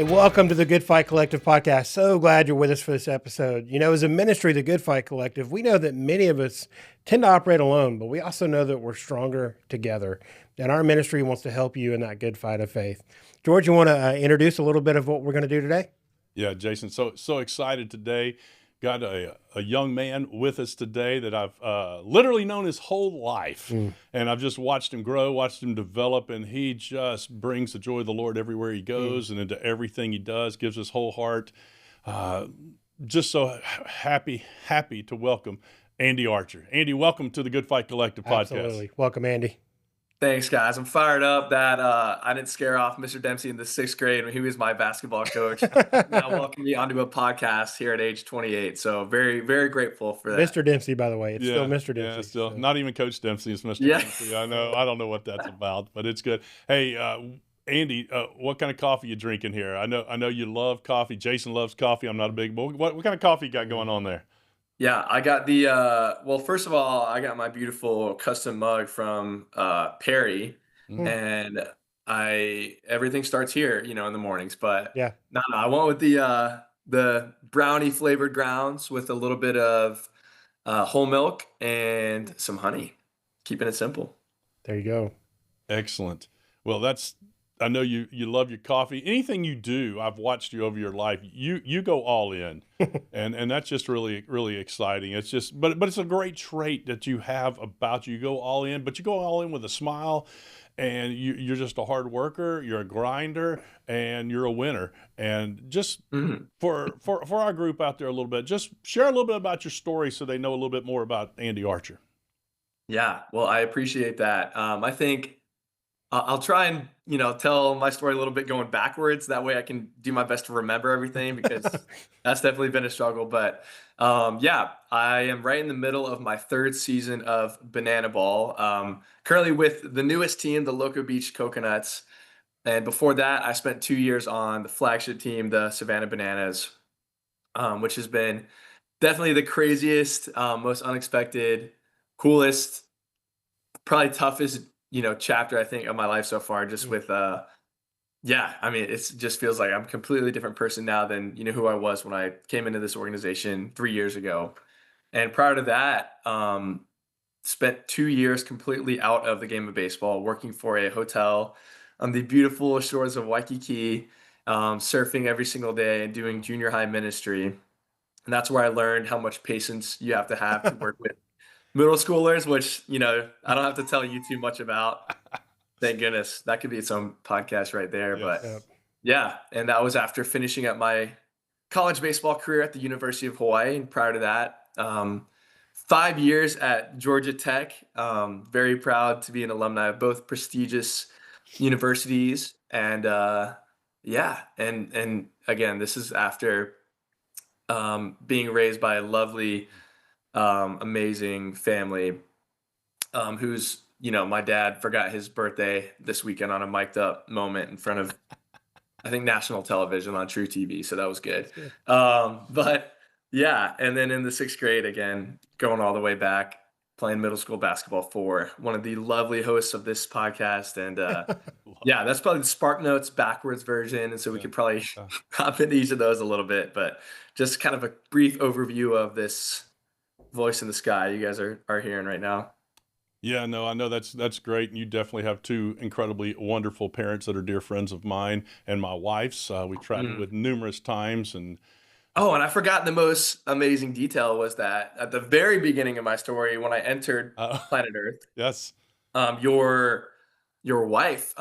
Hey, welcome to the Good Fight Collective podcast. So glad you're with us for this episode. You know, as a ministry, the Good Fight Collective, we know that many of us tend to operate alone, but we also know that we're stronger together. And our ministry wants to help you in that good fight of faith. George, you want to introduce a little bit of what we're going to do today? Yeah, Jason, so excited today. Got a young man with us today that I've literally known his whole life. And I've just watched him grow, watched him develop, and he just brings the joy of the Lord everywhere he goes and into everything he does, gives his whole heart. Just so happy to welcome Andy Archer. Andy, welcome to the Good Fight Collective podcast. Absolutely. Welcome, Andy. Thanks, guys. I'm fired up that I didn't scare off Mr. Dempsey in the 6th grade when he was my basketball coach. Now welcome me onto a podcast here at age 28. So very, very grateful for that. Mr. Dempsey, by the way. It's still Mr. Dempsey. Yeah, still. So. Not even Coach Dempsey. It's Mr. Dempsey. I know. I don't know what that's about, but it's good. Hey, Andy, what kind of coffee you drinking here? I know you love coffee. Jason loves coffee. I'm not a big boy. What kind of coffee you got going on there? Yeah, I got the well, first of all, I got my beautiful custom mug from Perry, and everything starts here, in the mornings. But no, I went with the brownie flavored grounds with a little bit of whole milk and some honey, keeping it simple. There you go. Excellent. Well, I know you love your coffee. Anything you do, I've watched you over your life. You go all in, and that's just really, really exciting. It's just, but it's a great trait that you have about you. You go all in, but you go all in with a smile, and you're just a hard worker. You're a grinder, and you're a winner. And just for our group out there a little bit, just share a little bit about your story so they know a little bit more about Andy Archer. Yeah, well, I appreciate that. I think I'll try and, tell my story a little bit going backwards. That way I can do my best to remember everything because that's definitely been a struggle. But I am right in the middle of my 3rd season of Bananaball, currently with the newest team, the Loco Beach Coconuts. And before that, I spent 2 years on the flagship team, the Savannah Bananas, which has been definitely the craziest, most unexpected, coolest, probably toughest chapter I think of my life so far, just with it just feels like I'm a completely different person now than who I was when I came into this organization 3 years ago. And prior to that, spent 2 years completely out of the game of baseball, working for a hotel on the beautiful shores of Waikiki, surfing every single day and doing junior high ministry. And that's where I learned how much patience you have to work with middle schoolers, which, I don't have to tell you too much about. Thank goodness. That could be its own podcast right there. Yes. But and that was after finishing up my college baseball career at the University of Hawaii. And prior to that, 5 years at Georgia Tech. Very proud to be an alumni of both prestigious universities. And and again, this is after being raised by a lovely amazing family who's my dad forgot his birthday this weekend on a mic'd up moment in front of I think national television on True TV, so that was good. But and then in the 6th grade again, going all the way back, playing middle school basketball for one of the lovely hosts of this podcast. And that's probably the Spark Notes backwards version, and so we could probably hop into each of those a little bit, but just kind of a brief overview of this voice in the sky you guys are hearing right now. Yeah, no, I know that's great. And you definitely have 2 incredibly wonderful parents that are dear friends of mine and my wife's. We traveled with numerous times. And I forgot the most amazing detail was that at the very beginning of my story, when I entered planet Earth, yes, your wife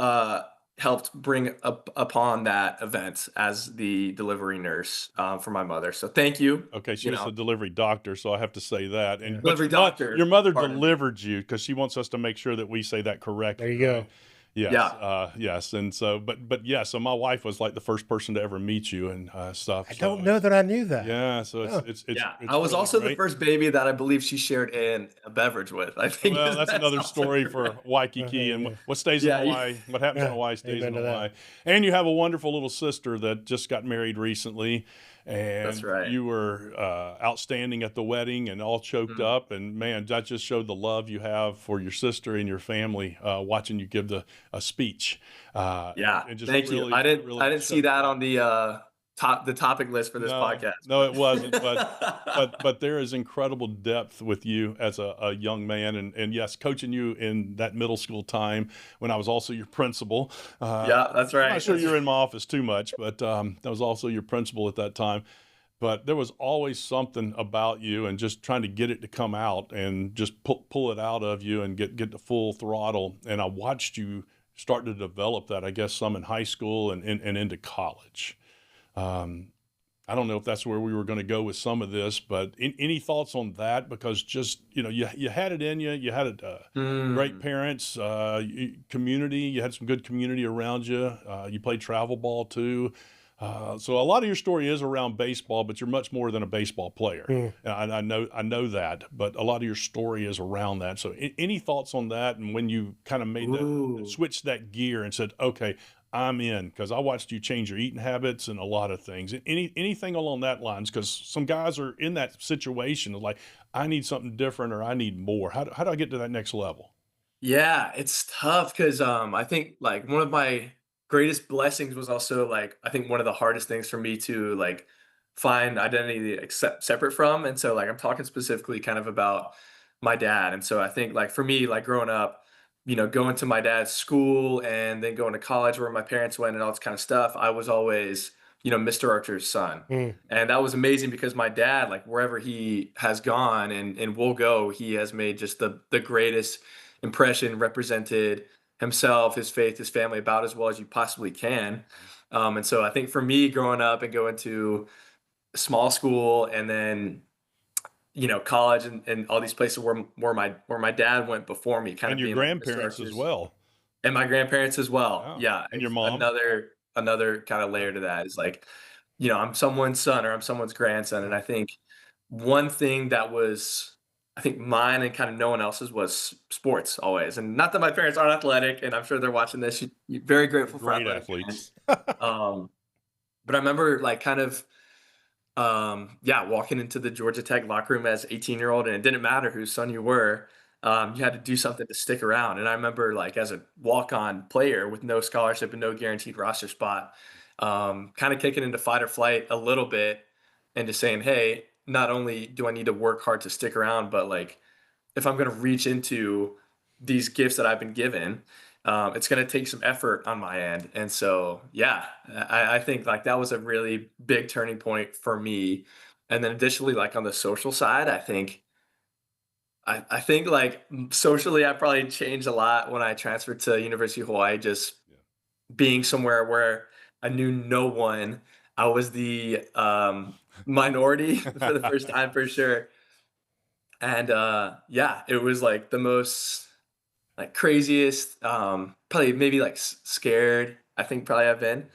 helped bring up upon that event as the delivery nurse for my mother. So thank you. Okay, she was a delivery doctor, so I have to say that. And delivery doctor. Your mother delivered you because she wants us to make sure that we say that correctly. There you go. Yes. Yes. And so, but so my wife was like the first person to ever meet you and stuff. I don't know that I knew that. Yeah. So it's I was really also great. the first baby that I believe she shared in a beverage with. I think. Well, that's another story for Waikiki and what stays in Hawaii. What happens in Hawaii stays in Hawaii. And you have a wonderful little sister that just got married recently. And that's right. You were outstanding at the wedding and all choked up. And man, that just showed the love you have for your sister and your family, watching you give the a speech, Yeah, and just thank you. really, I really didn't see shut that down. on the topic list for this No, podcast, no, it wasn't. but But there is incredible depth with you as a young man, and yes, coaching you in that middle school time when I was also your principal. yeah, that's I'm not right. sure That's you right. were in my office too much, but that was also your principal at that time. But there was always something about you, and just trying to get it to come out and just pull it out of you and get the full throttle. And I watched you start to develop that, I guess, some in high school and into college. Um, I don't know if that's where we were going to go with some of this, but any thoughts on that? Because just, you had it in you. You had it, great Mm. parents, community. You had some good community around you. You played travel ball too. So a lot of your story is around baseball, but you're much more than a baseball player. Mm. And I know that, but a lot of your story is around that. So any thoughts on that? And when you kind of made that Ooh. switched that gear and said, okay, I'm in, because I watched you change your eating habits and a lot of things. Anything along that lines? Because some guys are in that situation of like, I need something different or I need more. How do I get to that next level? Yeah, it's tough because I think like one of my greatest blessings was also like I think one of the hardest things for me to like find identity accept separate from. And so like I'm talking specifically kind of about my dad. And so I think like for me, like growing up, going to my dad's school and then going to college where my parents went and all this kind of stuff, I was always, Mr. Archer's son. Mm. And that was amazing because my dad, like wherever he has gone and will go, he has made just the greatest impression, represented himself, his faith, his family about as well as you possibly can. And so I think for me growing up and going to small school and then college and all these places where my dad went before me, kind And of your being like Mr. grandparents as Archer's well. and my grandparents as well. Wow. Yeah, And your mom. another kind of Yeah. layer to that is like, I'm someone's son or I'm someone's grandson, and I think one thing that was, I think mine and kind of no one else's was sports always. And not that my parents aren't athletic, and I'm sure they're watching this. You're very They're grateful for great athletic athletes. parents. Um, but I remember like kind of yeah, walking into the Georgia Tech locker room as 18-year-old, and it didn't matter whose son you were. You had to do something to stick around. And I remember, like, as a walk-on player with no scholarship and no guaranteed roster spot, kind of kicking into fight or flight a little bit, and just saying, "Hey, not only do I need to work hard to stick around, but like, if I'm going to reach into these gifts that I've been given, it's going to take some effort on my end." And so, yeah, I think like that was a really big turning point for me. And then additionally, like on the social side, I think like socially, I probably changed a lot when I transferred to University of Hawaii, just Yeah. being somewhere where I knew no one. I was the minority for the first time for sure. And yeah, it was like the most like craziest, probably maybe like scared. I think probably I've been,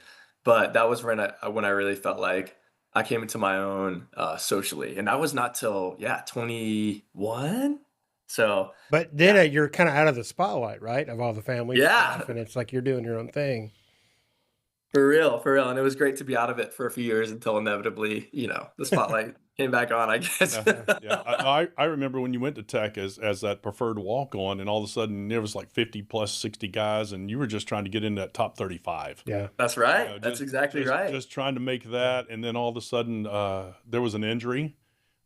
but that was when I really felt like I came into my own socially, and that was not till yeah 21. So But then yeah, you're kind of out of the spotlight, right? Of all the family yeah, stuff. And it's like you're doing your own thing. for real, and it was great to be out of it for a few years until inevitably, the spotlight came back on, I guess. Uh-huh. Yeah, I remember when you went to Tech as that preferred walk on, and all of a sudden there was like 50 plus 60 guys, and you were just trying to get in that top 35. Yeah. That's right. That's exactly right. Just trying to make that, and then all of a sudden there was an injury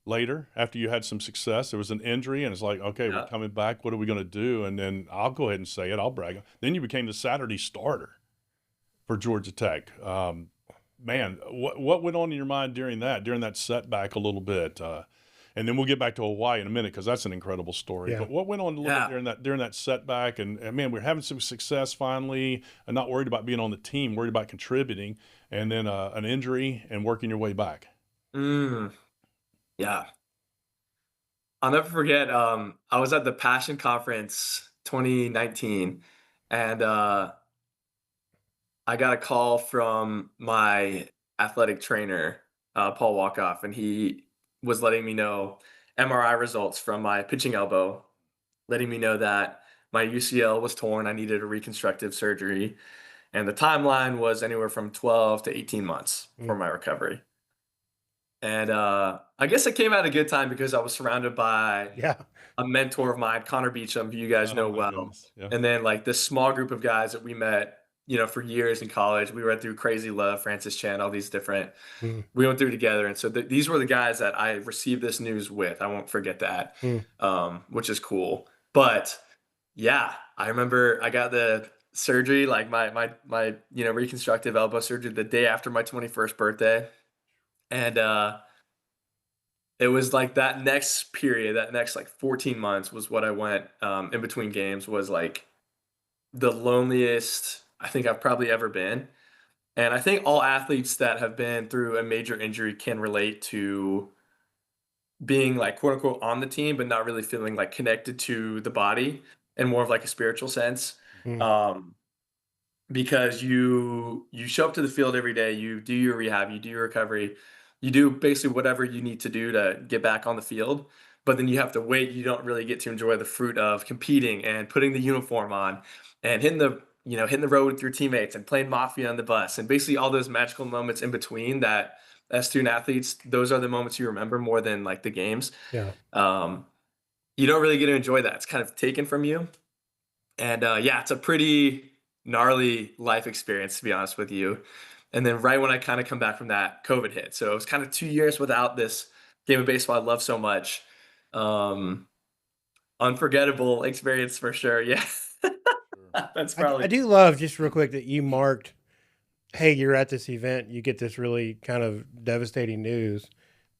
later after you had some success. There was an injury, and it's like, okay, we're Yeah. coming back. What are we going to do? And then I'll go ahead and say it. I'll brag. Then you became the Saturday starter for Georgia Tech. Man, what went on in your mind during that setback a little bit? And then we'll get back to Hawaii in a minute because that's an incredible story. Yeah. But what went on a little bit Yeah. during that setback? And man, we're having some success finally, and not worried about being on the team, worried about contributing, and then an injury and working your way back. Mm, yeah. I'll never forget, I was at the Passion Conference 2019, and, I got a call from my athletic trainer, Paul Walkoff, and he was letting me know MRI results from my pitching elbow, letting me know that my UCL was torn, I needed a reconstructive surgery, and the timeline was anywhere from 12 to 18 months for Mm. my recovery. And I guess it came at a good time because I was surrounded by Yeah. a mentor of mine, Connor Beecham, who you guys Oh know my well. goodness. Yeah. And then like this small group of guys that we met, for years in college. We read through Crazy Love, Francis Chan, all these different, Mm, we went through together. And so these were the guys that I received this news with. I won't forget that, mm. which is cool. But yeah, I remember I got the surgery, like my reconstructive elbow surgery the day after my 21st birthday. And it was like that next period, that next like 14 months was what I went in between games was like the loneliest I think I've probably ever been. And I think all athletes that have been through a major injury can relate to being like quote unquote on the team, but not really feeling like connected to the body in more of like a spiritual sense. Mm. Um, because you show up to the field every day, you do your rehab, you do your recovery, you do basically whatever you need to do to get back on the field. But then you have to wait. You don't really get to enjoy the fruit of competing and putting the uniform on and hitting the road with your teammates and playing mafia on the bus and basically all those magical moments in between that as student athletes, those are the moments you remember more than like the games. Yeah. Um, you don't really get to enjoy that. It's kind of taken from you. And yeah, it's a pretty gnarly life experience, to be honest with you. And then right when I kind of come back from that, COVID hit. So it was kind of 2 years without this game of baseball I love so much. Um, Unforgettable experience for sure. Yeah, Sure. that's I probably do love, just real quick, that you marked, hey, you're at this event, you get this really kind of devastating news.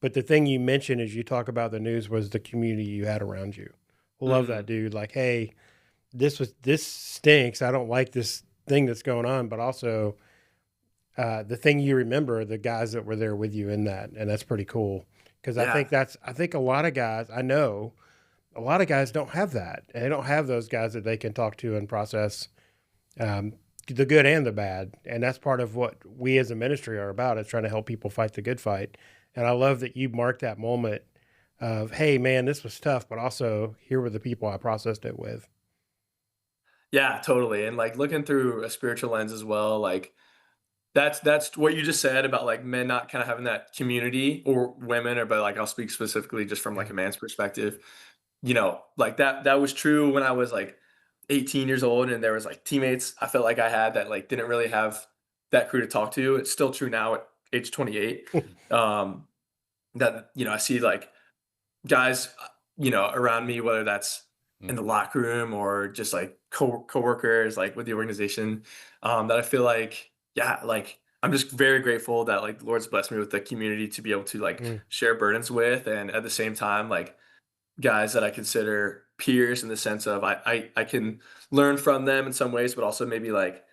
But the thing you mentioned as you talk about the news was the community you had around you. Love that, Mhm. dude. Like, hey, this stinks. I don't like this thing that's going on, but also the thing you remember, the guys that were there with you in that, and that's pretty cool. Because Yeah, I think a lot of guys, I know a lot of guys don't have that, and they don't have those guys that they can talk to and process um, the good and the bad, and that's part of what we as a ministry are about, is trying to help people fight the good fight. And I love that you marked that moment of, hey, man, this was tough, but also here were the people I processed it with. yeah, totally. And like looking through a spiritual lens as well, like that's what you just said about like men not kind of having that community or women, or but like I'll speak specifically just from like Yeah. a man's perspective. Like that was true when I was like 18 years old and there was like teammates I felt like I had that like didn't really have that crew to talk to. It's still true now at age 28. Um, that I see like guys, around me, whether that's in the Mhm. locker room or just like coworkers, like with the organization, that I feel like, yeah, like I'm just very grateful that like the Lord's blessed me with the community to be able to like Mm. share burdens with, and at the same time, like guys that I consider peers in the sense of I can learn from them in some ways, but also maybe like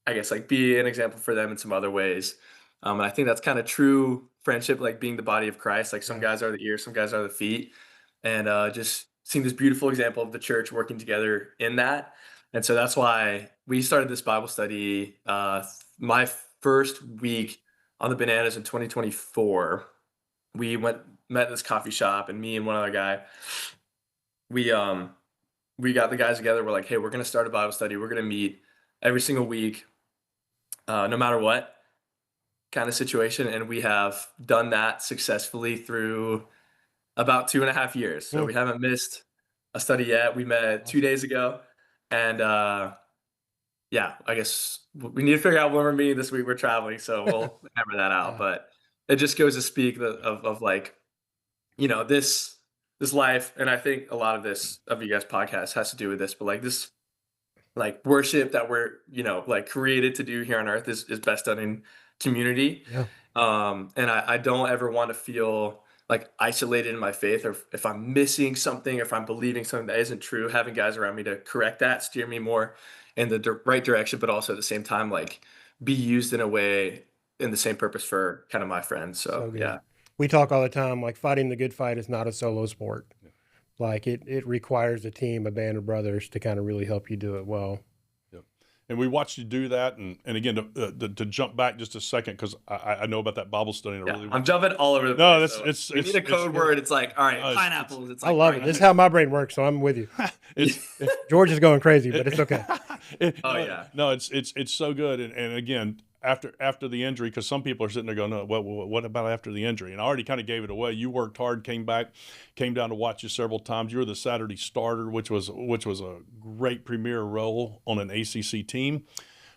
I guess like be an example for them in some other ways. And I think that's kind of true friendship, like being the body of Christ. Like some Yeah. guys are the ears, some guys are the feet, and just seeing this beautiful example of the church working together in that. And so that's why we started this Bible study. My first week on the Bananas in 2024, we met at this coffee shop, and me and one other guy, we um we got the guys together. We're like, hey, we're gonna start a Bible study. We're gonna meet every single week, no matter what kind of situation. And we have done that successfully through about 2.5 years. So Mm. we haven't missed a study yet. We met two Awesome. days ago. And yeah, I guess we need to figure out when we're meeting this week. We're traveling, so we'll hammer that out. Yeah. But it just goes to speak of like, this life. And I think a lot of this of you guys podcast has to do with this, but like this like worship that we're like created to do here on earth is best done in community. Yeah. And I don't ever want to feel like isolated in my faith, or if I'm missing something, or if I'm believing something that isn't true, having guys around me to correct that, steer me more in the right direction, but also at the same time like be used in a way in the same purpose for kind of my friends. So So good. yeah. We talk all the time, like fighting the good fight is not a solo sport. Like it requires a team, a band of brothers to kind of really help you do it well. Yep. And we watched you do that. And again, to jump back just a second, because I know about that Bible study. And I Yeah, really I'm jumping all over the no, place. that's So it's we need a code good. word. It's like, all right, It's pineapples. It's I like, love all it. right, This is how my brain works, so I'm with you. it's George is going crazy, but it's okay. oh no, yeah. no, it's so good. And again, after the injury, because some people are sitting there going, no, what about after the injury? And I already kind of gave it away. You worked hard, came back, came down to watch you several times. You were the Saturday starter, which was a great premier role on an ACC team.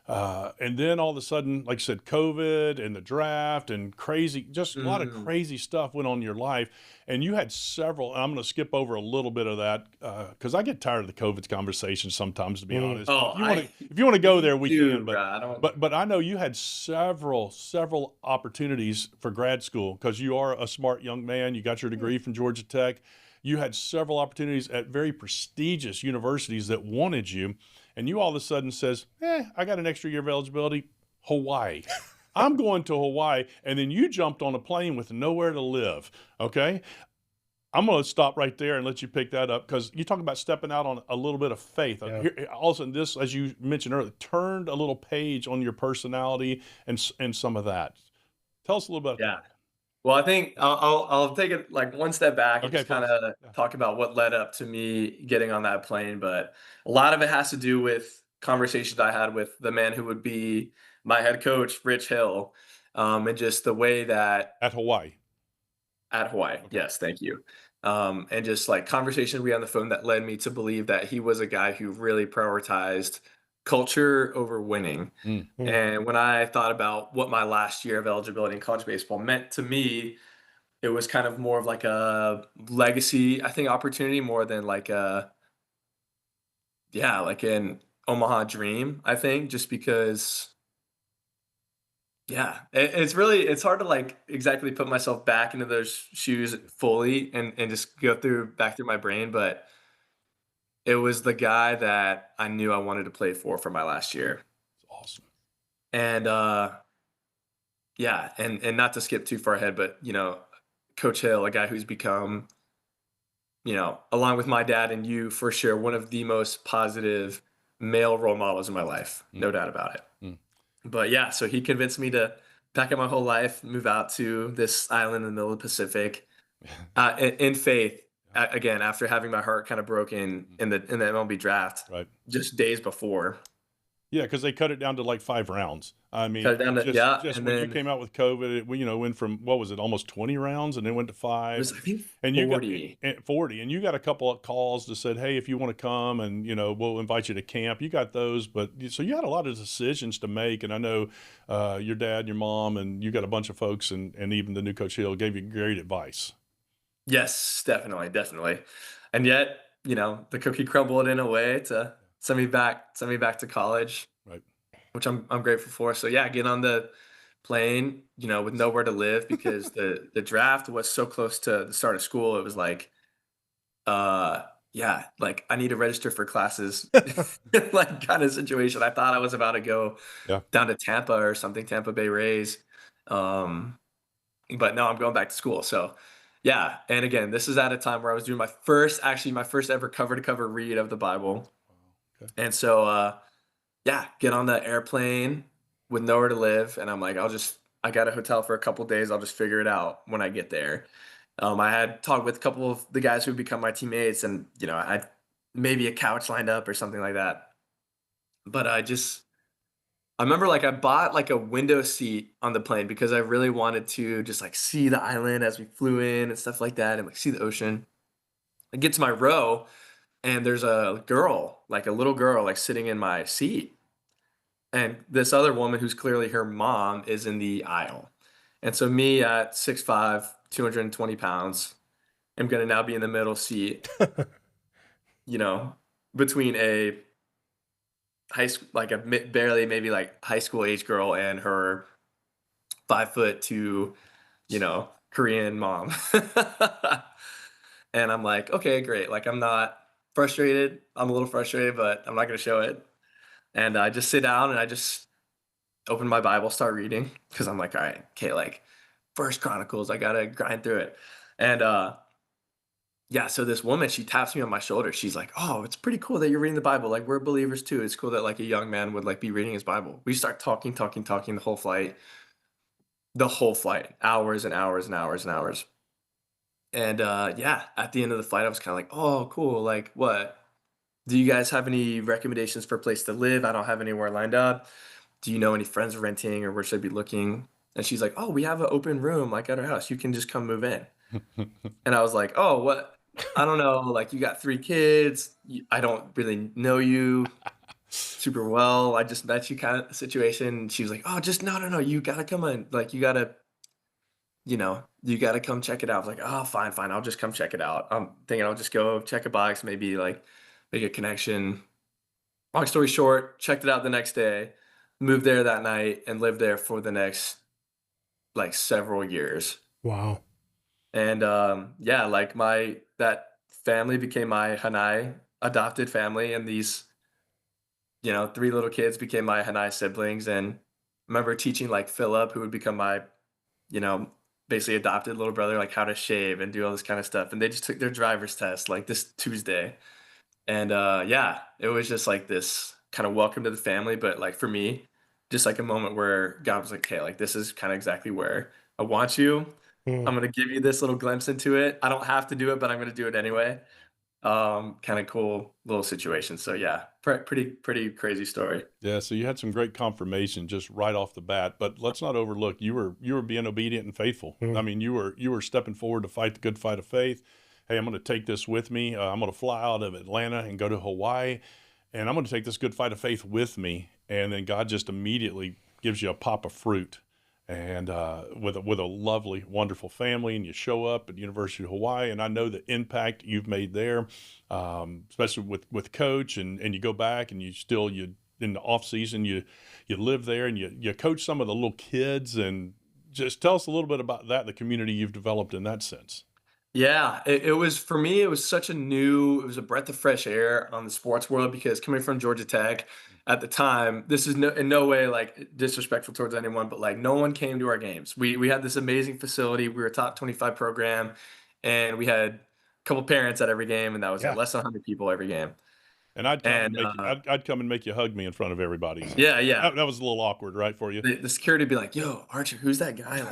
And then all of a sudden, like I said, COVID and the draft and crazy, just a lot of Mm. crazy stuff went on in your life. And you had several, and I'm going to skip over a little bit of that because I get tired of the COVID conversation sometimes, to be Mm. honest. But Oh, if you want to go me there, we too, can. bro. I don't. But I know you had several opportunities for grad school because you are a smart young man. You got your degree from Georgia Tech. You had several opportunities at very prestigious universities that wanted you, and you all of a sudden says, I got an extra year of eligibility, Hawaii. I'm going to Hawaii. And then you jumped on a plane with nowhere to live. Okay. I'm going to stop right there and let you pick that up because you talk about stepping out on a little bit of faith. Yeah. Here, all of a sudden, this, as you mentioned earlier, turned a little page on your personality and some of that. Tell us a little about Yeah. that. Well, I think I'll take it like one step back and Okay, just kind please. of Yeah. talk about what led up to me getting on that plane. But a lot of it has to do with conversations I had with the man who would be my head coach, Rich Hill, and just the way that At Hawaii. at Hawaii. Okay. Yes, thank you. And just like conversations we had on the phone that led me to believe that he was a guy who really prioritized culture over winning. Mm. Mm. And when I thought about what my last year of eligibility in college baseball meant to me, it was kind of more of like a legacy, I think, opportunity more than like a, yeah, like an Omaha dream, I think, just because, yeah, it's hard to like exactly put myself back into those shoes fully and just go through back through my brain. But it was the guy that I knew I wanted to play for my last year. It's awesome. And yeah, and not to skip too far ahead, but Coach Hill, a guy who's become, along with my dad and you, for sure, one of the most positive male role models in my life. Mm. No doubt about it. Mm. But yeah, so he convinced me to pack up my whole life, move out to this island in the middle of the Pacific, in faith. Again, after having my heart kind of broken in the MLB draft, Right. just days before, Yeah, because they cut it down to like 5 rounds. I mean, cut it down to, just yeah, just and when you then came out with COVID, went from what was it, almost 20 rounds, and then went to it five, was, I think, and you got 40. 40, and you got a couple of calls that said, "Hey, if you want to come, and we'll invite you to camp." You got those, but so you had a lot of decisions to make, and I know your dad, your mom, and you got a bunch of folks, and even the new Coach Hill gave you great advice. Yes, definitely, definitely. And yet, the cookie crumbled in a way to send me back to college, Right. which I'm grateful for. So yeah, get on the plane, with nowhere to live because the draft was so close to the start of school. It was like, uh, yeah, like I need to register for classes, like kind of situation. I thought I was about to go Yeah. down to Tampa or something, Tampa Bay Rays. Um, but no, I'm going back to school. So yeah, and again, this is at a time where I was doing my first ever cover to cover read of the Bible. Okay. And so yeah, get on the airplane with nowhere to live, and I'm like, I got a hotel for a couple days. I'll just figure it out when I get there. I had talked with a couple of the guys who would become my teammates, and I had maybe a couch lined up or something like that. But I remember like I bought like a window seat on the plane because I really wanted to just like see the island as we flew in and stuff like that and like see the ocean. I get to my row and there's a girl, like a little girl, like sitting in my seat. And this other woman who's clearly her mom is in the aisle. And so me at 6'5", 220 pounds, am gonna now be in the middle seat, you know, between a high school, like a barely maybe like high school age girl and her 5'2", Korean mom. And I'm like, okay, great. Like I'm not frustrated. I'm a little frustrated, but I'm not gonna show it. And I just sit down and I just open my Bible, start reading because I'm like, all right, okay, like First Chronicles, I gotta grind through it. And yeah, so this woman, she taps me on my shoulder. She's like, "Oh, it's pretty cool that you're reading the Bible. Like we're believers too. It's cool that like a young man would like be reading his Bible." We start talking, talking, talking the whole flight, hours and hours and hours and hours. And yeah, at the end of the flight, I was kind of like, "Oh, cool. Like what? Do you guys have any recommendations for a place to live? I don't have anywhere lined up. do you know any friends renting or where should I be looking? And she's like, oh, we have an open room like at our house. You can just come move in. And I was like, oh, what? I don't know. Like, you got 3 kids. I don't really know you super well. I just met you kind of situation. And she was like, oh, just no, no, no. You got to come in. Like, you got to come check it out. I was like, oh, fine, fine. I'll just come check it out. I'm thinking I'll just go check a box, maybe like make a connection. Long story short, checked it out the next day, moved there that night, and lived there for the next like several years. Wow. And yeah, like that family became my Hanai adopted family, and these 3 little kids became my Hanai siblings. And I remember teaching like Philip, who would become my you know basically adopted little brother, like how to shave and do all this kind of stuff. And they just took their driver's test like this Tuesday. And yeah, it was just like this kind of welcome to the family. But like for me, just like a moment where God was like, okay, like this is kind of exactly where I want you. Mm. I'm gonna give you this little glimpse into it. I don't have to do it, but I'm gonna do it anyway. Kind of cool little situation. So yeah, pretty crazy story. Yeah, so you had some great confirmation just right off the bat, but let's not overlook you were being obedient and faithful. I Mm. mean, you were stepping forward to fight the good fight of faith. Hey, I'm going to take this with me. I'm going to fly out of Atlanta and go to Hawaii, and I'm going to take this good fight of faith with me. And then God just immediately gives you a pop of fruit, and with a lovely, wonderful family, and you show up at University of Hawaii, and I know the impact you've made there, especially with coach, and you go back and you in the off season you live there and you coach some of the little kids, and just tell us a little bit about that, the community you've developed in that sense. Yeah, it was for me, it was it was a breath of fresh air on the sports world because coming from Georgia Tech at the time, this is in no way like disrespectful towards anyone, but like no one came to our games. We had this amazing facility. We were a top 25 program, and we had a couple parents at every game, and that was it, Yeah. less than 100 people every game. And I'd come and And make you, I'd come and make you hug me in front of everybody. So yeah, yeah. that was a little awkward, right, for you? The security would be like, "Yo, Archer, who's that guy?" Like,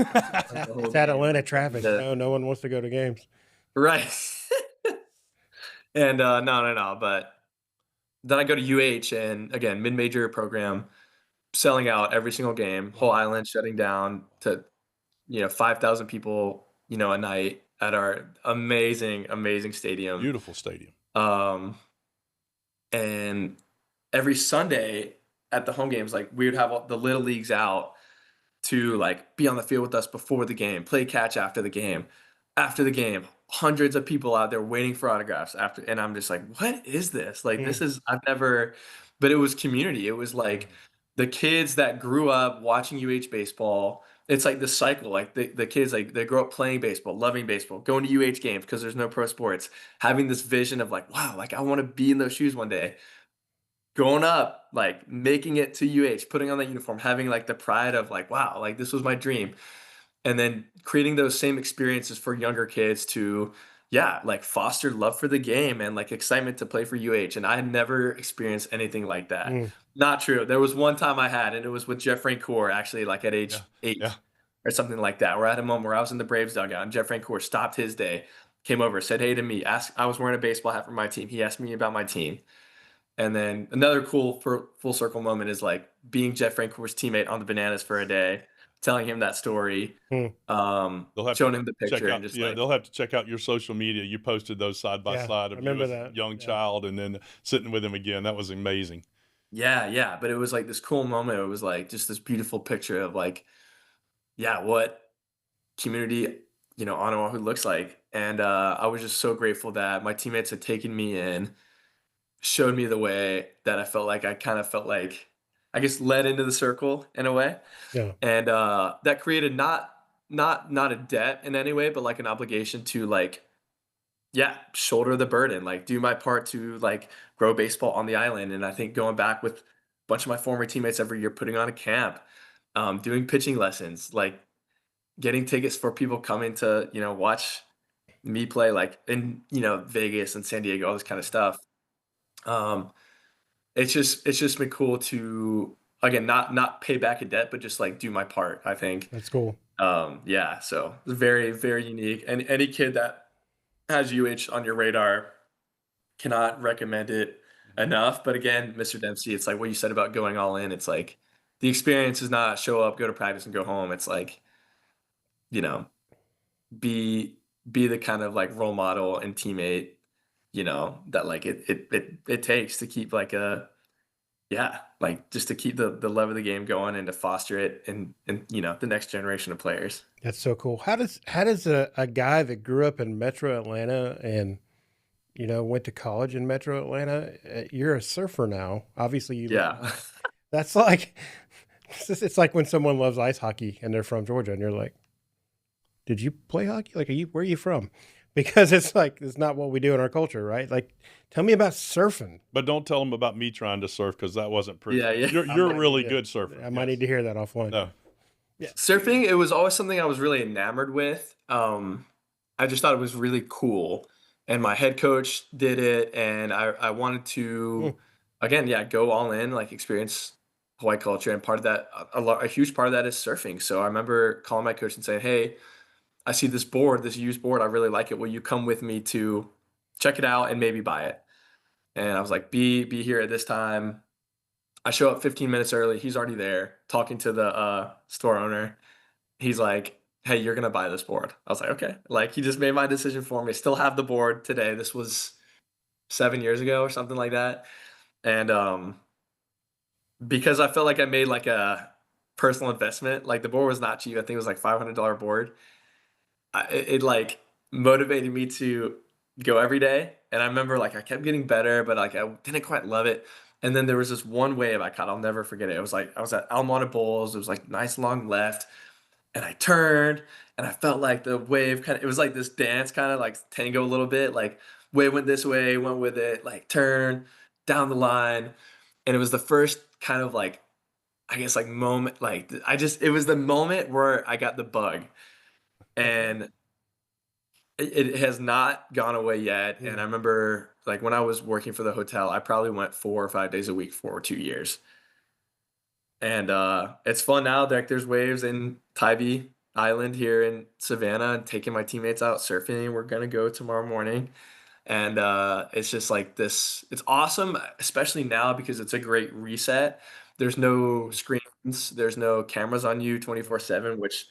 the whole It's that game. Atlanta Like, traffic. No one wants to go to games. right. And no, no, no. But then I go to UH, and again, mid-major program, selling out every single game, whole Wow. island shutting down to 5,000 people, a night at our amazing, amazing stadium. Beautiful stadium. Um, and every Sunday at the home games, like we would have all the little leagues out to like be on the field with us before the game, play catch after the game. After the game, hundreds of people out there waiting for autographs after, and I'm just like, what is this? Like Mm. this is I've never, but it was community. It was like the kids that grew up watching UH baseball. It's like the cycle, like the kids like they grow up playing baseball, loving baseball, going to UH games because there's no pro sports, having this vision of like, wow, like I want to be in those shoes one day. Growing up, like making it to UH, putting on that uniform, having like the pride of like, wow, like this was my dream. And then creating those same experiences for younger kids to, yeah, like foster love for the game and like excitement to play for UH. And I had never experienced anything like that. Mm. Not true. There was one time I had, and it was with Jeff Francoeur, actually, like at age Yeah. 8 Yeah. or something like that, where I had a moment where I was in the Braves dugout and Jeff Francoeur stopped his day, came over, said hey to me, asked, I was wearing a baseball hat for my team. He asked me about my team. And then another cool full circle moment is like being Jeff Francoeur's teammate on the Bananas for a day, telling him that story, Mm. They'll have to showing him the check picture, and out, just yeah, like, they'll have to check out your social media. You posted those side by Yeah. side I of you remember as a that. young Yeah. child and then sitting with him again. That was amazing. yeah, yeah. But it was like this cool moment. It was like just this beautiful picture of like, yeah, what community, on Oahu looks like. And I was just so grateful that my teammates had taken me in, showed me the way that I felt like I kind of felt like, I guess, led into the circle in a way. Yeah. And that created not a debt in any way, but like an obligation to like, yeah, shoulder the burden, like do my part to like grow baseball on the island. And I think going back with a bunch of my former teammates every year, putting on a camp, doing pitching lessons, like getting tickets for people coming to watch me play, like in Vegas and San Diego, all this kind of stuff. Um, it's just been cool to, again, not pay back a debt, but just like do my part, I think. That's cool. Yeah, so it's very, very unique. And any kid that has UH on your radar, cannot recommend it Mhm. enough. But again, Mr. Dempsey, it's like what you said about going all in. It's like the experience is not show up, go to practice, and go home. It's like, you know, be be the kind of like role model and teammate, that like it takes to keep like a yeah, like just to keep the love of the game going and to foster it and the next generation of players. That's so cool. How does a guy that grew up in Metro Atlanta and went to college in Metro Atlanta, you're a surfer now. Obviously, you live. Yeah. That's like it's like when someone loves ice hockey and they're from Georgia, and you're like, "Did you play hockey? Like, where are you from?" Because it's like it's not what we do in our culture, right? Like, tell me about surfing. But don't tell them about me trying to surf because that wasn't pretty. Yeah, yeah. You're a really Yeah, good surfer. I might Yes. need to hear that offline. No. Yeah. Surfing, it was always something I was really enamored with. I just thought it was really cool. And my head coach did it, and I wanted Hmm. to, again, yeah, go all in, like experience Hawaii culture. And part of that, a huge part of that is surfing. So I remember calling my coach and saying, "Hey, I see this board, this used board. I really like it. Will you come with me to check it out and maybe buy it?" And I was like, "Be here at this time." I show up 15 minutes early. He's already there talking to the store owner. He's like, "Hey, you're gonna buy this board." I was like, "Okay." Like he just made my decision for me. Still have the board today. This was 7 years ago or something like that. And because I felt like I made like a personal investment, like the board was not cheap. I think it was like $500 board. It like motivated me to go every day. And I remember like I kept getting better, but like I didn't quite love it. And then there was this one wave I caught. I'll never forget it. It was like I was at Almana Bowls. It was like nice long left, and I turned, and I felt like the wave kind of. It was like this dance, kind of like tango a little bit. Like wave went this way, went with it, like turn down the line, and it was the first kind of like I guess like moment. Like I just it was the moment where I got the bug, and it has not gone away yet. And I Hmm. remember like when I was working for the hotel, I probably went 4 or 5 days a week for 2 years. And it's fun now. Like there's waves in Tybee Island here in Savannah and taking my teammates out surfing. We're gonna go tomorrow morning. And it's just like this, it's awesome, especially now because it's a great reset. There's no screens, there's no cameras on you 24/7, which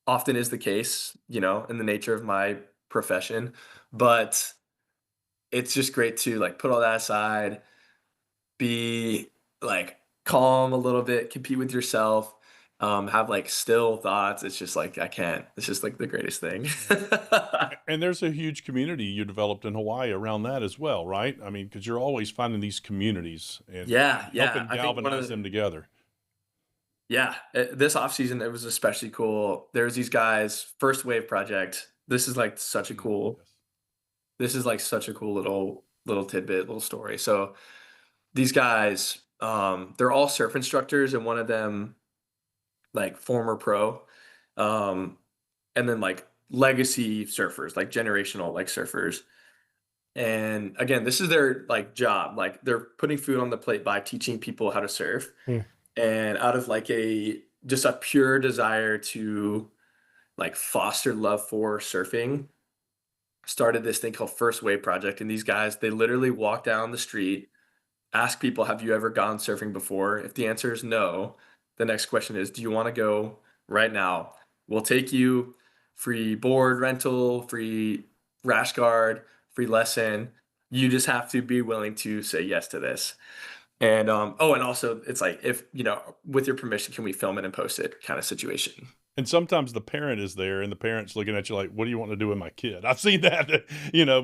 often is the case, in the nature of my profession. But it's just great to like put all that aside, be like calm a little bit, compete with yourself, have like still thoughts. It's just like I can't. It's just like the greatest thing. And there's a huge community you developed in Hawaii around that as well, right? I mean, because you're always finding these communities Yeah, and yeah. helping I think one of galvanize the them together. yeah, this off season it was especially cool. There's these guys, First Wave Project. This is like such a cool. Yes. This is like such a cool little tidbit, little story. So these guys, they're all surf instructors, and one of them like former pro, um, and then like legacy surfers, like generational like surfers. And again, this is their like job. Like they're putting food on the plate by teaching people how to surf. Hmm. And out of like a just a pure desire to like foster love for surfing, started this thing called First Wave Project. And these guys, they literally walk down the street, ask people, "Have you ever gone surfing before?" If the answer is no, the next question is, "Do you want to go right now? We'll take you, free board rental, free rash guard, free lesson. You just have to be willing to say yes to this." And and also it's like if with your permission, can we film it and post it kind of situation. And sometimes the parent is there and the parent's looking at you like, what do you want to do with my kid? I've seen that, but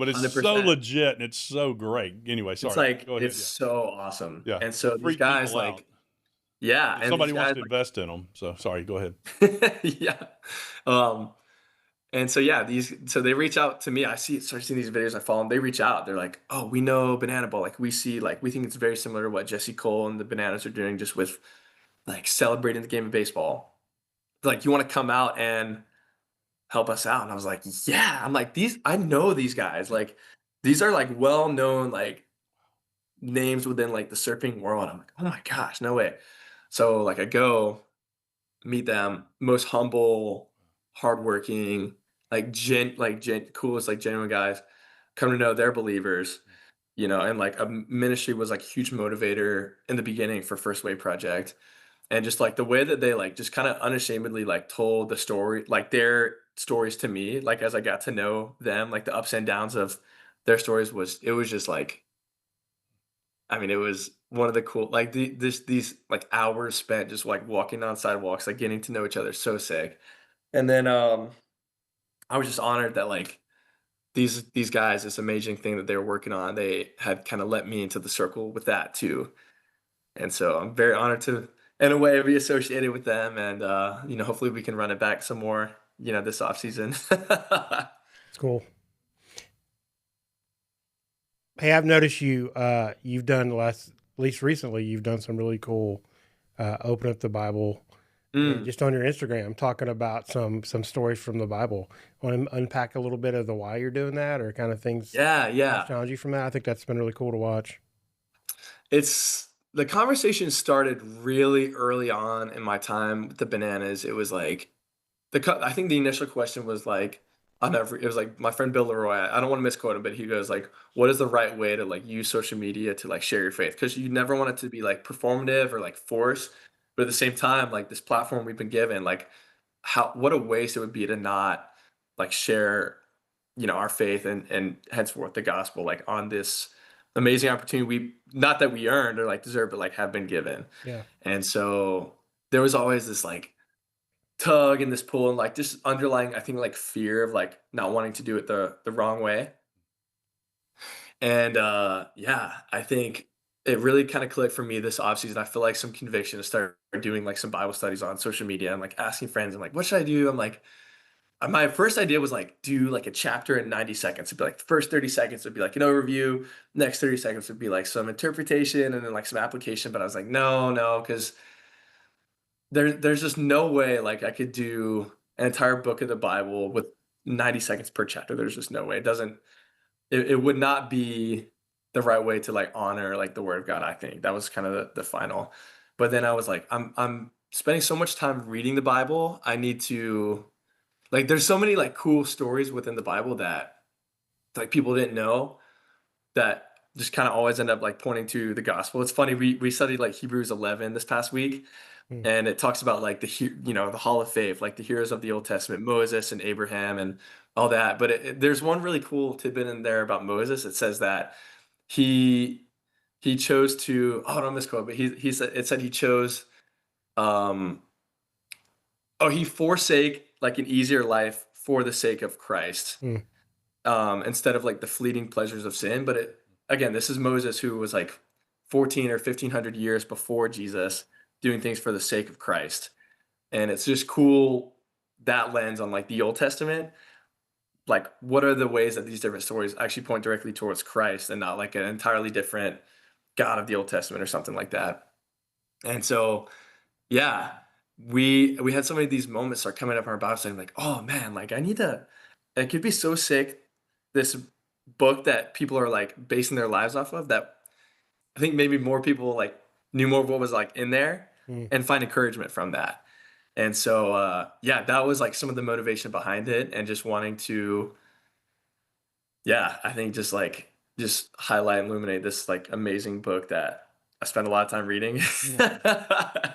it's so 100%. legit and it's so great. Anyway, It's sorry. like Go ahead. it's Yeah. so awesome. Yeah. And so these Freak guys people out like yeah, if and these somebody wants guys to invest in them. So sorry. Go ahead. like yeah. Um And so yeah, so they reach out to me. Start seeing these videos. I follow them. They reach out. They're like, "Oh, we know Bananaball. Like we think it's very similar to what Jesse Cole and the Bananas are doing, just with like celebrating the game of baseball. Like, you want to come out and help us out?" And I was like, "Yeah." I'm like, I know these guys. Like, these are like well known like names within like the surfing world. I'm like, "Oh my gosh, no way." So like I go meet them, most humble, hardworking, coolest, like genuine guys. Come to know they're believers, and like a ministry was like a huge motivator in the beginning for First Wave Project. and just like the way that they like just kind of unashamedly like told the story, like their stories to me, like as I got to know them, like the ups and downs of their stories was it was just like I mean, it was one of the cool like these like hours spent just like walking on sidewalks, like getting to know each other, so sick. And then I was just honored that like these guys, this amazing thing that they were working on, they had kind of let me into the circle with that too. And so I'm very honored to, in a way, be associated with them. And hopefully we can run it back some more, this off season. It's cool. Hey, I've noticed you've done at least recently, you've done some really cool open up the Bible Mm, just on your Instagram, talking about some stories from the Bible. Want to unpack a little bit of the why you're doing that, or kind of things yeah, that yeah. challenge you from that? I think that's been really cool to watch. It's the conversation started really early on in my time with the bananas. It was like I think the initial question was like, it was like my friend Bill Leroy. I don't want to misquote him, but he goes like, "What is the right way to like use social media to like share your faith?" Because you never want it to be like performative or like forced, but at the same time, like this platform we've been given, like what a waste it would be to not like share, our faith and henceforth the gospel like on this amazing opportunity we not that we earned or like deserve, but like have been given. Yeah, And so there was always this like tug and this pull and like just underlying, I think, like fear of like not wanting to do it the wrong way. And yeah, I think it really kind of clicked for me this offseason. I feel like some conviction to start doing like some Bible studies on social media and like asking friends and like, what should I do? I'm like, my first idea was like do like a chapter in 90 seconds. It'd be like the first 30 seconds would be like an overview, next 30 seconds would be like some interpretation and then like some application. But I was like, no, because there's just no way like I could do an entire book of the Bible with 90 seconds per chapter. There's just no way. It would not be the right way to like honor like the word of God, I think. That was kind of the final. But then I was like, I'm spending so much time reading the Bible. I need to like there's so many like cool stories within the Bible that like people didn't know that just kind of always end up like pointing to the gospel. It's funny, we studied like Hebrews 11 this past week, mm, and it talks about like the hall of faith, like the heroes of the Old Testament, Moses and Abraham and all that. But there's one really cool tidbit in there about Moses. It says that he he chose to, oh, don't misquote, but he said it said he chose um he forsake like an easier life for the sake of Christ, mm, instead of like the fleeting pleasures of sin. But again, this is Moses who was like 14 or 1500 years before Jesus doing things for the sake of Christ. And it's just cool that lens on like the Old Testament. Like, what are the ways that these different stories actually point directly towards Christ and not like an entirely different God of the Old Testament or something like that? And so, yeah, we had so many of these moments start coming up in our Bible study, like, oh man, like I need to. It could be so sick. This book that people are like basing their lives off of. That I think maybe more people like knew more of what was like in there mm. and find encouragement from that. And so, yeah, that was like some of the motivation behind it, and just wanting to, yeah, I think just highlight and illuminate this like amazing book that I spent a lot of time reading, Yeah.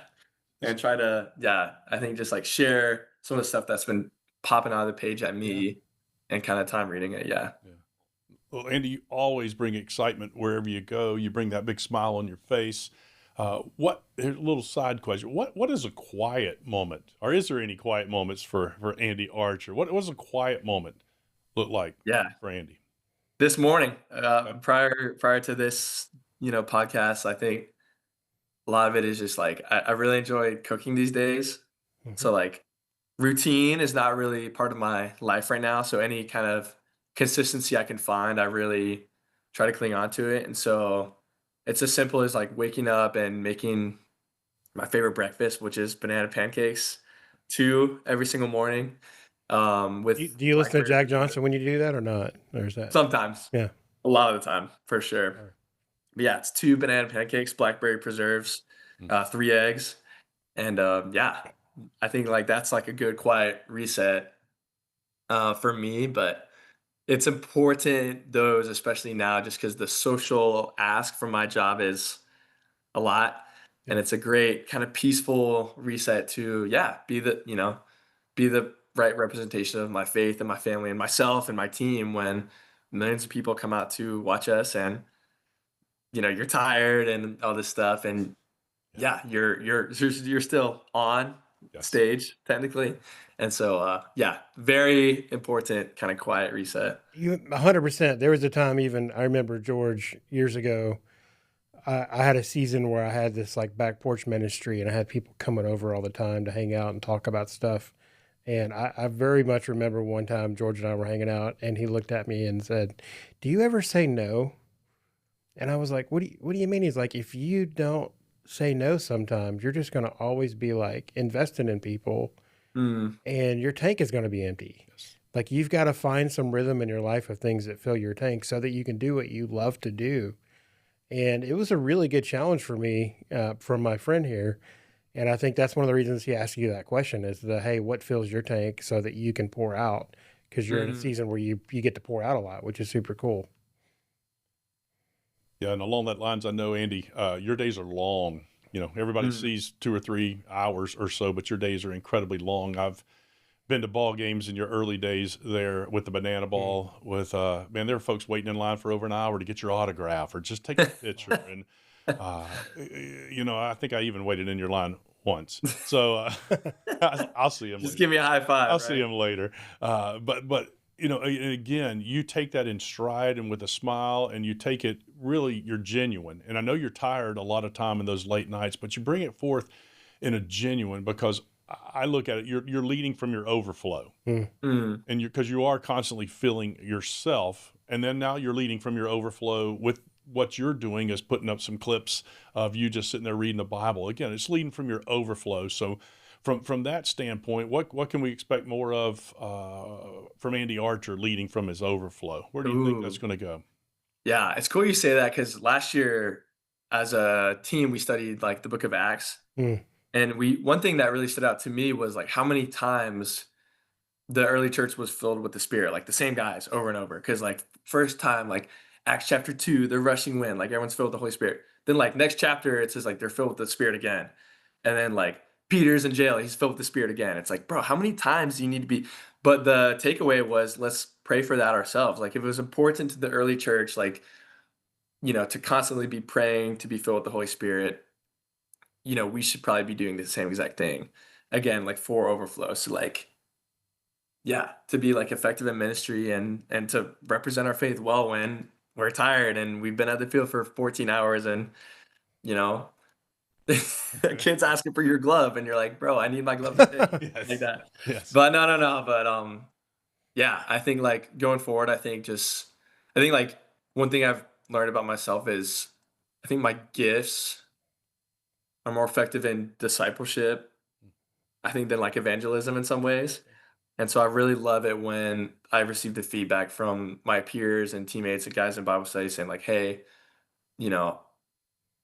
and try to, yeah, I think just like share some of the stuff that's been popping out of the page at Yeah. me, and kind of time reading it. Yeah, Yeah. Well, Andy, you always bring excitement wherever you go. You bring that big smile on your face. Here's a little side question. What is a quiet moment, or is there any quiet moments for Andy Archer? What was a quiet moment look like yeah. for Andy? This morning, Okay. prior to this, podcast, I think a lot of it is just like I really enjoy cooking these days. Mhm. So like routine is not really part of my life right now. So any kind of consistency I can find, I really try to cling on to it. And so it's as simple as like waking up and making my favorite breakfast, which is banana pancakes, two every single morning, with Do you listen to blackberry Jack preserve. Johnson when you do that or not? Or is that? Sometimes, Yeah. a lot of the time, for sure. Sure. But yeah, it's two banana pancakes, blackberry preserves, Mm. three eggs, and yeah, I think like that's like a good quiet reset for me. But it's important especially now, just because the social ask for my job is a lot. And it's a great kind of peaceful reset to, yeah, be the right representation of my faith and my family and myself and my team when millions of people come out to watch us and, you're tired and all this stuff. And Yeah. yeah, you're still on Yes. stage technically. And so, yeah, very important kind of quiet reset. You 100%. There was a time, even I remember, George, years ago. I had a season where I had this like back porch ministry, and I had people coming over all the time to hang out and talk about stuff. And I very much remember one time George and I were hanging out, and he looked at me and said, "Do you ever say no?" And I was like, what do you mean?" He's like, "If you don't say no sometimes, you're just going to always be like investing in people, Mm, and your tank is going to be empty. Yes. Like you've got to find some rhythm in your life of things that fill your tank so that you can do what you love to do." And it was a really good challenge for me from my friend here. And I think that's one of the reasons he asked you that question is the, hey, what fills your tank so that you can pour out? Because you're in a mm, season where you get to pour out a lot, which is super cool. Yeah, and along that lines, I know, Andy, your days are long. Everybody mm, sees 2 or 3 hours or so, but your days are incredibly long. I've been to ball games in your early days there with the Mm. Bananaball. With man, there were folks waiting in line for over an hour to get your autograph or just take a picture. And I think I even waited in your line once. So I'll see him Just later. give me a high I'll five, see right? him later. But and again, you take that in stride and with a smile, and you take it really. You're genuine, and I know you're tired a lot of time in those late nights, but you bring it forth in a genuine because I look at it. You're leading from your overflow, Mm. Mm, and because you are constantly filling yourself, and then now you're leading from your overflow with what you're doing is putting up some clips of you just sitting there reading the Bible. Again, it's leading from your overflow. So from that standpoint, what can we expect more of from Andy Archer leading from his overflow? Where do you think that's ooh. going to go? Yeah, it's cool you say that because last year as a team, we studied like the book of Acts. Mm. And one thing that really stood out to me was like how many times the early church was filled with the Spirit, like the same guys over and over. Because like first time, like Acts chapter 2, the rushing wind, like everyone's filled with the Holy Spirit. Then like next chapter, it says like they're filled with the Spirit again. And then like Peter's in jail, he's filled with the Spirit again. It's like, bro, how many times do you need to be? But the takeaway was let's pray for that ourselves. Like if it was important to the early church, like, to constantly be praying to be filled with the Holy Spirit, we should probably be doing the same exact thing. Again, like for overflow. So like, yeah, to be like effective in ministry and to represent our faith well when we're tired and we've been at the field for 14 hours and you know a kid's asking for your glove and you're like, bro, I need my glove today. Like Yes, that. yes, But no. But yeah, I think like going forward, I think like one thing I've learned about myself is I think my gifts are more effective in discipleship, I think, than like evangelism in some ways. And so I really love it when I receive the feedback from my peers and teammates and guys in Bible study saying like, "Hey, you know,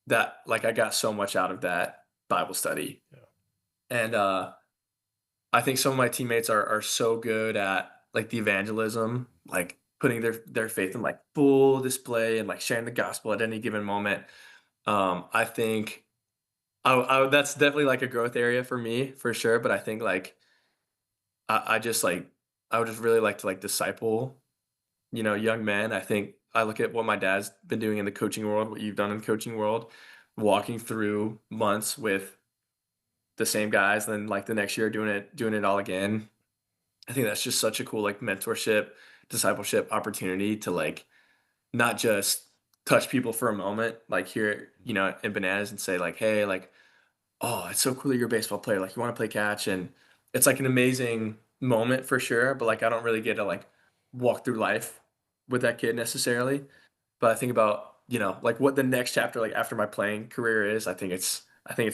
that like I got so much out of that Bible study." yeah, And I think some of my teammates are so good at like the evangelism, like putting their faith in like full display and like sharing the gospel at any given moment. I think that's definitely like a growth area for me for sure. But I think like I just like I would just really like to like disciple, young men. I think I look at what my dad's been doing in the coaching world, what you've done in the coaching world, walking through months with the same guys, then like the next year doing it all again. I think that's just such a cool like mentorship, discipleship opportunity to like not just touch people for a moment, like here, in bananas and say like, hey, like, oh, it's so cool that you're a baseball player. Like you want to play catch. And it's like an amazing moment for sure. But like I don't really get to like walk through life with that kid necessarily. But I think about, like what the next chapter like after my playing career is. I think it's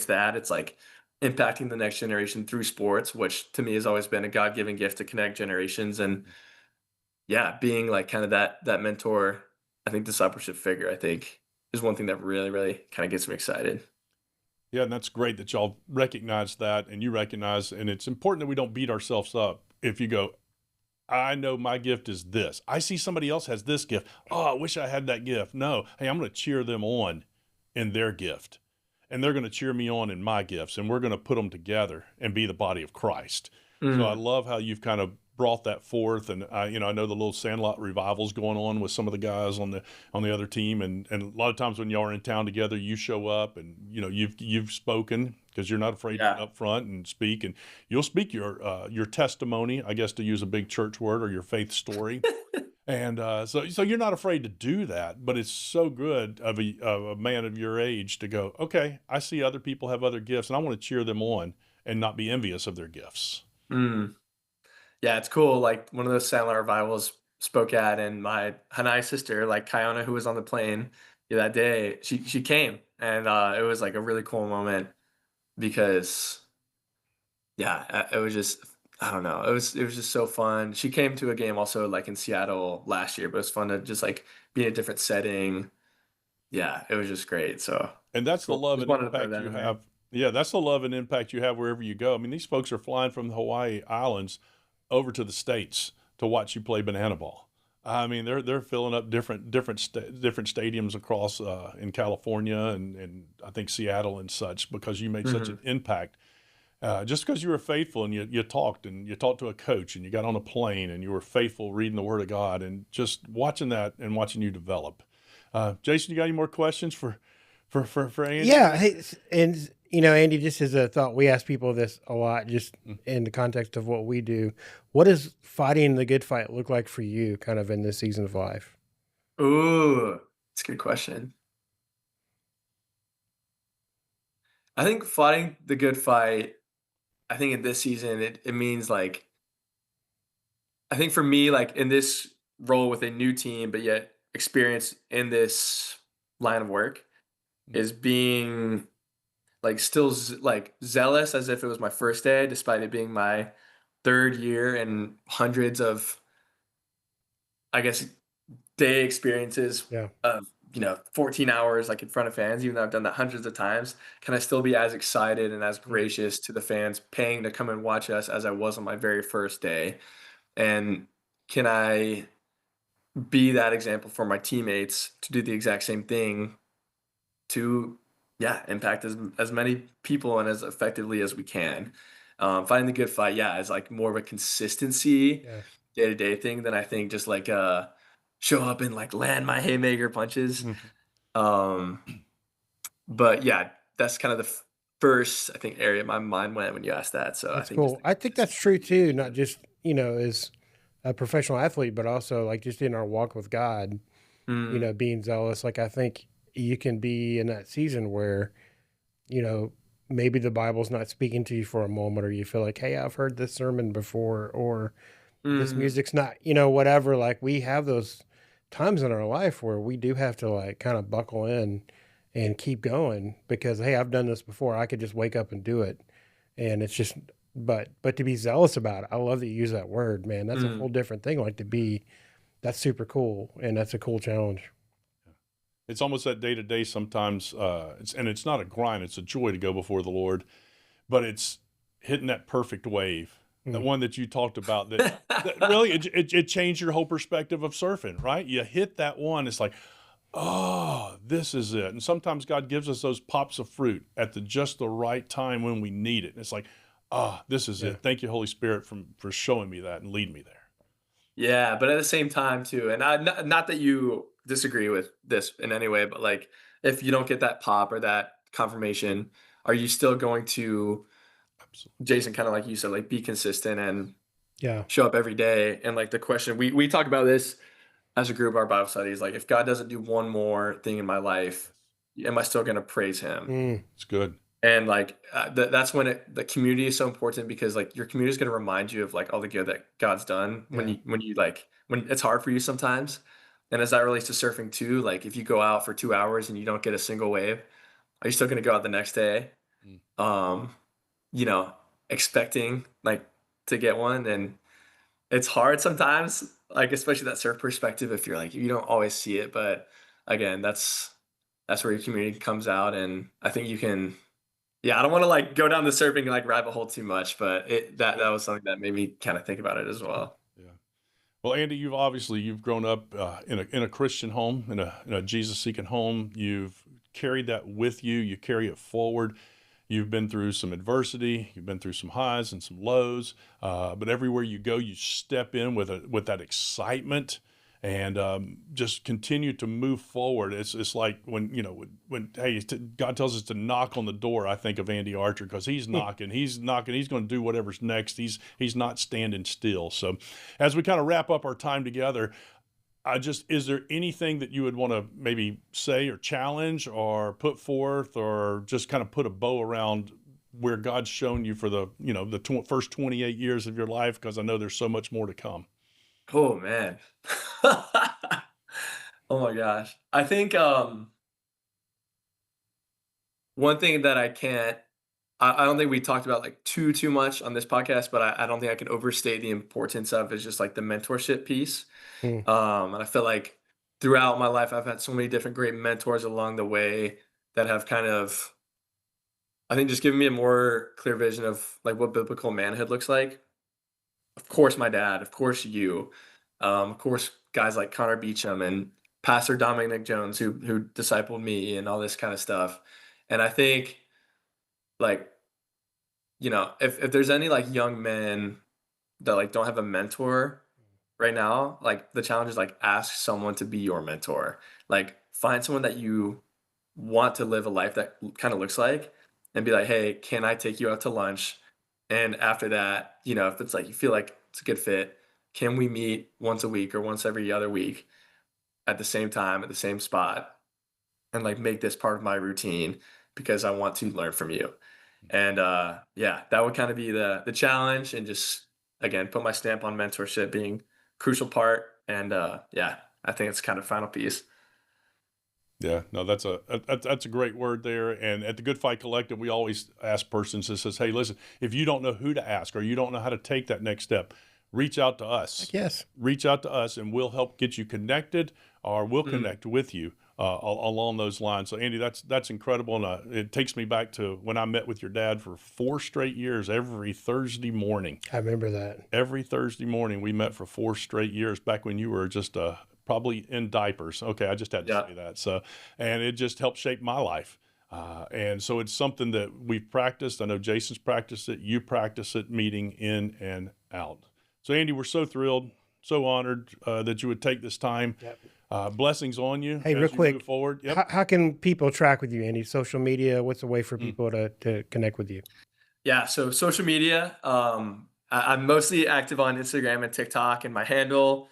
that. It's like impacting the next generation through sports, which to me has always been a God-given gift to connect generations. And yeah, being like kind of that mentor, I think discipleship figure, I think is one thing that really, really kind of gets me excited. yeah. And that's great that y'all recognize that, and you recognize, and it's important that we don't beat ourselves up. If you go, I know my gift is this. I see somebody else has this gift. Oh, I wish I had that gift. No, hey, I'm going to cheer them on in their gift. and they're going to cheer me on in my gifts, and we're going to put them together and be the body of Christ. So I Mm, love how you've kind of brought that forth, and I know the little Sandlot revivals going on with some of the guys on the other team, and a lot of times when y'all are in town together, you show up, and you've spoken because you're not afraid to get yeah. up front and speak, and you'll speak your testimony, I guess, to use a big church word, or your faith story. And so you're not afraid to do that, but it's so good of a man of your age to go, okay, I see other people have other gifts, and I want to cheer them on and not be envious of their gifts. Mm. Yeah, it's cool. Like one of those silent revivals spoke at, and my Hanai sister, like Kiona, who was on the plane that day, she came, and it was like a really cool moment because yeah, it was just I don't know, it was just so fun. She came to a game also like in Seattle last year, but it was fun to just like be in a different setting. Yeah, it was just great. So And that's the cool. love Just and wanted to throw impact that you in there. have. Yeah, that's the love and impact you have wherever you go. I mean, these folks are flying from the Hawaii Islands over to the States to watch you play Bananaball. I mean, they're filling up different stadiums across in California and I think Seattle and such because you made such an Mhm. impact. Just because you were faithful and you talked and you talked to a coach and you got on a plane and you were faithful reading the Word of God and just watching that and watching you develop. Jason, you got any more questions for Andy Yeah. here? Hey, and Andy, just as a thought, we ask people this a lot, just Mm. in the context of what we do. What does fighting the good fight look like for you, kind of in this season of life? Ooh, that's a good question. I think fighting the good fight, I think in this season it means like I think for me, like in this role with a new team, but yet experience in this line of work is being like still like zealous as if it was my first day, despite it being my third year and hundreds of, I guess, day experiences Yeah. of 14 hours like in front of fans, even though I've done that hundreds of times. Can I still be as excited and as Mm. gracious to the fans paying to come and watch us as I was on my very first day? And can I be that example for my teammates to do the exact same thing to, yeah, impact as many people and as effectively as we can. Finding the good fight, yeah, is like more of a consistency Yeah. day to day thing than I think just like show up and like land my haymaker punches. Mhm. Um, but yeah, that's kind of the first I think area my mind went when you asked that. So I That's think just cool. the I think that's true consistency too, piece not of just, as a professional athlete, but also like just in our walk with God, it. Mm, being zealous. Like I think you can be in that season where, you know, maybe the Bible's not speaking to you for a moment, or you feel like, hey, I've heard this sermon before, or this mm, music's not, whatever. Like we have those times in our life where we do have to like kind of buckle in and keep going because, hey, I've done this before. I could just wake up and do it. And it's just, but to be zealous about it, I love that you use that word, man. That's a whole mm. different thing. Like to be, that's super cool. And that's a cool challenge. It's almost that day to day sometimes, and it's not a grind; it's a joy to go before the Lord. But it's hitting that perfect wave, that Mm. one that you talked about. That really it changed your whole perspective of surfing, right? You hit that one, it's like, oh, this is it. And sometimes God gives us those pops of fruit at just the right time when we need it. And it's like, ah, oh, this is Yeah. it. Thank you, Holy Spirit, for showing me that and leading me there. Yeah, but at the same time too, and not that you disagree with this in any way, but like if you don't get that pop or that confirmation, are you still going to, Absolutely. Jason, kind of like you said, like be consistent and Yeah. show up every day? And like the question we talk about this as a group, our Bible studies, like if God doesn't do one more thing in my life, am I still going to praise Him? Mm. It's good. And like that's when the community is so important because like your community is going to remind you of like all the good that God's done Yeah. when you like when it's hard for you sometimes. And as that relates to surfing too, like if you go out for 2 hours and you don't get a single wave, are you still going to go out the next day? Mm. Um, you know, expecting like to get one, and it's hard sometimes, like especially that surf perspective if you're like you don't always see it, but again, that's where your community comes out, and I think you can yeah, I don't wanna, like, go down the surfing, like, rabbit hole too much, but that Yeah. was something that made me kinda think about it as Yeah. well. Yeah. Well, Andy, you've grown up in a Christian home, in a Jesus seeking home. You've carried that with you. You carry it forward. You've been through some adversity. You've been through some highs and some lows. But everywhere you go, you step in with that excitement and just continue to move forward. It's like when hey, God tells us to knock on the door. I think of Andy Archer because he's knocking. He's knocking. He's going to do whatever's next. He's not standing still. So, as we kind of wrap up our time together, is there anything that you would want to maybe say or challenge or put forth or just kind of put a bow around where God's shown you for the first 28 years of your life? Because I know there's so much more to come. Oh man. Oh my gosh. I think one thing that I don't think we talked about like too much on this podcast, but I don't think I can overstate the importance of is just like the mentorship piece. Hmm. And I feel like throughout my life, I've had so many different great mentors along the way that have kind of, I think, just given me a more clear vision of like what biblical manhood looks like. Of course, my dad, of course, you, of course, guys like Connor Beecham and Pastor Dominic Jones, who discipled me and all this kind of stuff. And I think, like, if there's any like young men that like don't have a mentor right now, like the challenge is like ask someone to be your mentor. Like find someone that you want to live a life that kind of looks like and be like, hey, can I take you out to lunch? And after that, if it's like you feel like it's a good fit, can we meet once a week or once every other week at the same time, at the same spot, and like make this part of my routine because I want to learn from you. And yeah, that would kind of be the challenge and just again put my stamp on mentorship being crucial part. And yeah, I think it's kind of final piece. Yeah, no, that's a great word there. And at the Good Fight Collective, we always ask persons that says, hey, listen, if you don't know who to ask or you don't know how to take that next step, reach out to us. Yes. Reach out to us and we'll help get you connected or we'll connect with you along those lines. So Andy, that's incredible. And it takes me back to when I met with your dad for 4 straight years, every Thursday morning. I remember that. Every Thursday morning we met for 4 straight years back when you were just probably in diapers. Okay, I just had to say that. So, and it just helped shape my life. And so it's something that we've practiced. I know Jason's practiced it. You practice it, meeting in and out. So Andy, we're so thrilled, so honored that you would take this time. Yep. Blessings on you. Hey, real quick, move forward. Yep. How can people track with you, Andy? Social media? What's a way for people to connect with you? Yeah, so social media, I'm mostly active on Instagram and TikTok, and my handle,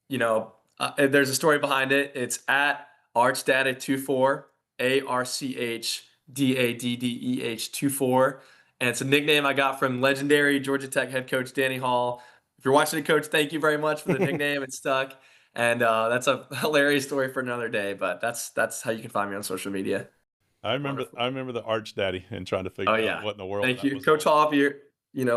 there's a story behind it. It's at archdaddy24, ARCHDADDEH24. And it's a nickname I got from legendary Georgia Tech head coach Danny Hall. If you're watching it, coach, thank you very much for the nickname. It's stuck. And that's a hilarious story for another day, but that's how you can find me on social media. I remember the Arch Daddy and trying to figure out what in the world. Thank that you. was Coach all. Hall, if you're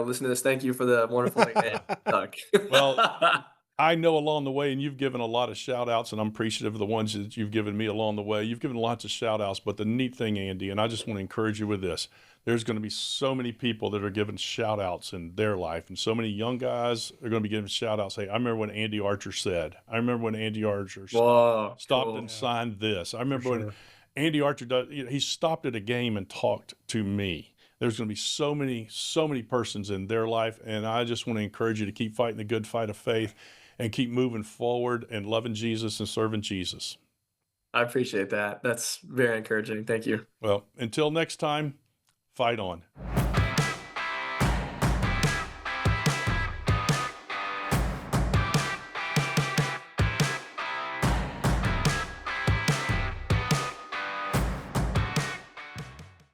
listen to this, thank you for the wonderful nickname. Stuck. Well, I know along the way, and you've given a lot of shout outs, and I'm appreciative of the ones that you've given me along the way. You've given lots of shout outs, but the neat thing, Andy, and I just want to encourage you with this, there's going to be so many people that are giving shout outs in their life, and so many young guys are going to be giving shout outs. Hey, I remember when Andy Archer said, I remember when Andy Archer stopped and signed this. I remember when Andy Archer he stopped at a game and talked to me. There's going to be so many persons in their life, and I just want to encourage you to keep fighting the good fight of faith and keep moving forward and loving Jesus and serving Jesus. I appreciate that. That's very encouraging. Thank you. Well, until next time, fight on.